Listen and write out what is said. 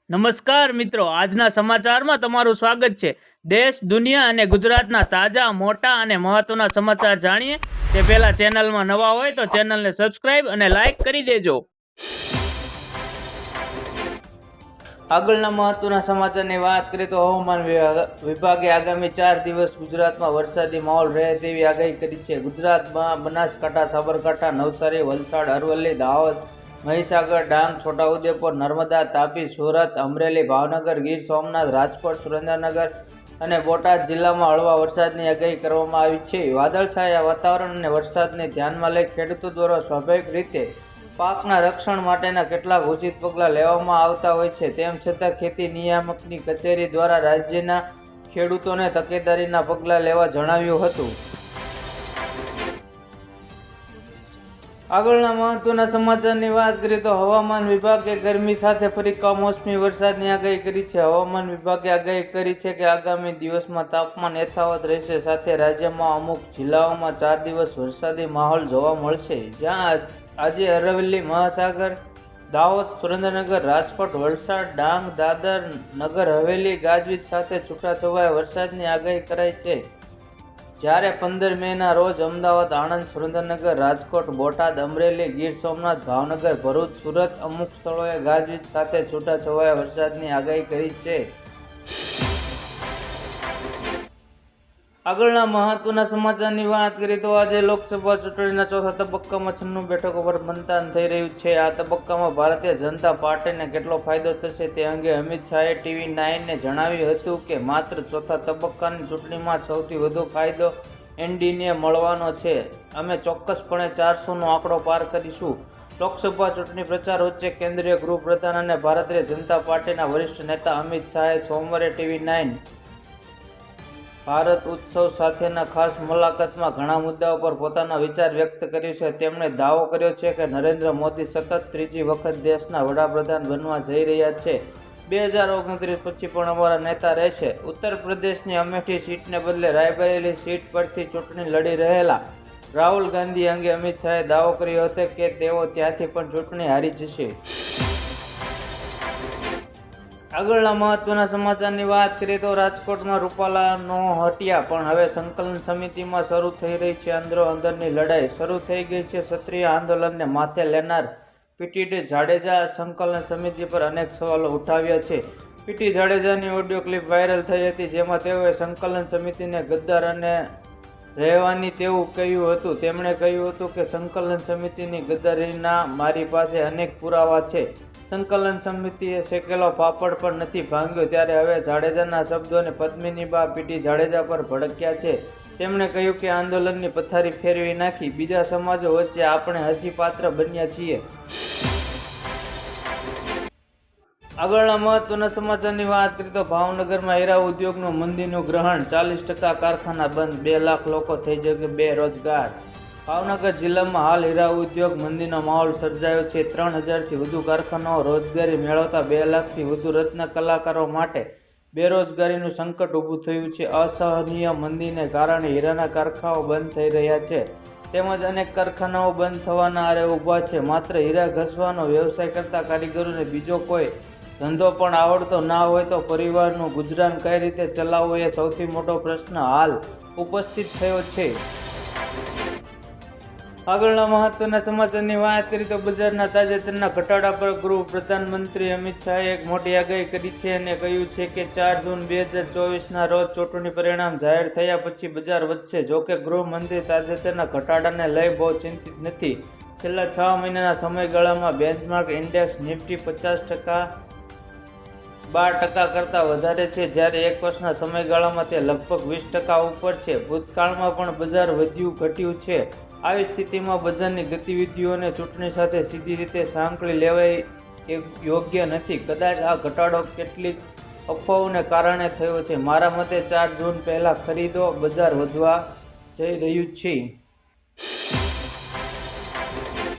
નમસ્કાર મિત્રો, આજના સમાચારમાં તમારું સ્વાગત છે। દેશ, દુનિયા અને ગુજરાતના તાજા, મોટા અને મહત્વના સમાચાર જાણીએ તે પહેલા ચેનલમાં નવા હોય તો ચેનલને સબસ્ક્રાઇબ અને લાઇક કરી દેજો। આગળના મહત્વના સમાચારની વાત કરીએ તો હવામાન વિભાગે આગામી 4 દિવસ ગુજરાતમાં વરસાદી માહોલ રહે તેવી આગાહી કરી છે। ગુજરાતમાં બનાસકાંઠા, સાબરકાંઠા, નવસારી, વલસાડ, અરવલ્લી, દાહોદ, મહીસાગર, ડાંગ, છોટાઉદેપુર, નર્મદા, તાપી, સુરત, અમરેલી, ભાવનગર, ગીર સોમનાથ, રાજકોટ, સુરેન્દ્રનગર અને બોટાદ જિલ્લામાં હળવા વરસાદની આગાહી કરવામાં આવી છે। વાદળછાયા વાતાવરણ અને વરસાદને ધ્યાનમાં લઈ ખેડૂતો દ્વારા સ્વાભાવિક રીતે પાકના રક્ષણ માટેના કેટલાક ઉચિત પગલાં લેવામાં આવતા હોય છે। તેમ છતાં ખેતી નિયામકની કચેરી દ્વારા રાજ્યના ખેડૂતોને તકેદારીના પગલાં લેવા જણાવ્યું હતું। આગળના મહત્વના સમાચારની વાત કરીએ તો હવામાન વિભાગે ગરમી સાથે ફરી કમોસમી વરસાદની આગાહી કરી છે। હવામાન વિભાગે આગાહી કરી છે કે આગામી દિવસમાં તાપમાન યથાવત રહેશે, સાથે રાજ્યમાં અમુક જિલ્લાઓમાં 4 દિવસ વરસાદી માહોલ જોવા મળશે, જ્યાં આજે અરવલ્લી, મહીસાગર, દાહોદ, સુરેન્દ્રનગર, રાજકોટ, વલસાડ, ડાંગ, દાદર, નગર હવેલી ગાજવીજ સાથે છૂટાછવાયા વરસાદની આગાહી કરાઈ છે। જ્યારે 15 મેના રોજ અમદાવાદ, આણંદ, સુરેન્દ્રનગર, રાજકોટ, બોટાદ, અમરેલી, ગીર સોમનાથ, ભાવનગર, ભરૂચ, સુરત અમુક સ્થળોએ ગાજવીજ સાથે છૂટાછવાયા વરસાદની આગાહી કરી છે। આગળના મહત્વના સમાચારની વાત કરીએ તો આજે લોકસભા ચૂંટણીના ચોથા તબક્કામાં 96 બેઠકો પર મતદાન થઈ રહ્યું છે। આ તબક્કામાં ભારતીય જનતા પાર્ટીને કેટલો ફાયદો થશે તે અંગે અમિત શાહે TV9ને જણાવ્યું હતું કે માત્ર ચોથા તબક્કાની ચૂંટણીમાં સૌથી વધુ ફાયદો એનડીને મળવાનો છે। અમે ચોક્કસપણે 400નો આંકડો પાર કરીશું। લોકસભા ચૂંટણી પ્રચાર વચ્ચે કેન્દ્રીય ગૃહપ્રધાન અને ભારતીય જનતા પાર્ટીના વરિષ્ઠ નેતા અમિત શાહે સોમવારે TV9 ભારત ઉત્સવ સાથેના ખાસ મુલાકાતમાં ઘણા મુદ્દાઓ પર પોતાનો વિચાર વ્યક્ત કર્યો છે। તેમણે દાવો કર્યો છે કે નરેન્દ્ર મોદી સતત ત્રીજી વખત દેશના વડાપ્રધાન બનવા જઈ રહ્યા છે। 2029 પછી પણ અમારા નેતા રહેશે। ઉત્તર પ્રદેશની અમેઠી સીટને બદલે રાયબરેલી સીટ પરથી ચૂંટણી લડી રહેલા રાહુલ ગાંધી અંગે અમિત શાહે દાવો કર્યો હતો કે તેઓ ત્યાંથી પણ ચૂંટણી હારી જશે। આગળના મહત્વના સમાચારની વાત કરીએ તો રાજકોટમાં રૂપાલા નો હટ્યા, પણ હવે સંકલન સમિતિમાં શરૂ થઈ રહી છે અંદરો અંદરની લડાઈ। શરૂ થઈ ગઈ છે ક્ષત્રિય આંદોલનને માથે લેનાર પીટી જાડેજા સંકલન સમિતિ પર અનેક સવાલો ઉઠાવ્યા છે। પીટી જાડેજાની ઓડિયો ક્લિપ વાયરલ થઈ હતી, જેમાં તેઓએ સંકલન સમિતિને ગદ્દાર અને રહેવાની તેવું કહ્યું હતું। તેમણે કહ્યું હતું કે સંકલન સમિતિની ગદ્દારીના મારી પાસે અનેક પુરાવા છે। સંકલન સમિતિએ શેકેલો પાપડ પણ નથી ભાંગ્યો। ત્યારે હવે જાડેજાના શબ્દોને પદ્મિનીબા પીટી જાડેજા પર ભડક્યા છે। તેમણે કહ્યું કે આંદોલનની પથારી ફેરવી નાખી બીજા સમાજો વચ્ચે આપણે હસી પાત્ર બન્યા છીએ। આગળના મહત્વના સમાચારની વાત કરીએ તો ભાવનગરમાં હીરા ઉદ્યોગનું મંદીનું ગ્રહણ, 40% કારખાના બંધ, 2 લાખ લોકો થઈ જશે બેરોજગાર। ભાવનગર જિલ્લામાં હાલ હીરા ઉદ્યોગ મંદીનો માહોલ સર્જાયો છે। 3000થી વધુ કારખાનાઓ રોજગારી મેળવતા 2 લાખથી વધુ રત્ન કલાકારો માટે બેરોજગારીનું સંકટ ઊભું થયું છે। અસહનીય મંદીને કારણે હીરાના કારખાનાઓ બંધ થઈ રહ્યા છે, તેમજ અનેક કારખાનાઓ બંધ થવાના આરે ઊભા છે। માત્ર હીરા ઘસવાનો વ્યવસાય કરતા કારીગરોને બીજો કોઈ ધંધો પણ આવડતો ના હોય તો પરિવારનું ગુજરાન કઈ રીતે ચલાવવું એ સૌથી મોટો પ્રશ્ન હાલ ઉપસ્થિત થયો છે। આગળના મહત્વના સમાચારની વાત કરીએ તો બજારના તાજેતરના ઘટાડા પર ગૃહ પ્રધાનમંત્રી અમિત શાહે એક મોટી આગાહી કરી છે અને કહ્યું છે કે 4 જૂન 2024ના રોજ ચૂંટણી પરિણામ જાહેર થયા પછી બજાર વધશે। જોકે ગૃહમંત્રી તાજેતરના ઘટાડાને લઈ બહુ ચિંતિત નથી। છેલ્લા 6 મહિનાના સમયગાળામાં બેન્ચમાર્ક ઇન્ડેક્સ નિફ્ટી 50%, 12% કરતાં વધારે છે, જ્યારે 1 વર્ષના સમયગાળામાં તે લગભગ 20% ઉપર છે। ભૂતકાળમાં પણ બજાર વધ્યું ઘટ્યું છે। આવી સ્થિતિમાં બજારની ગતિવિધિઓને ચૂંટણી સાથે સીધી રીતે સાંકળી લેવાય એ યોગ્ય નથી। કદાચ આ ઘટાડો કેટલીક અફવાઓને કારણે થયો છે। મારા મતે 4 જૂન પહેલા ખરીદો, બજાર વધવા જઈ રહ્યું છે।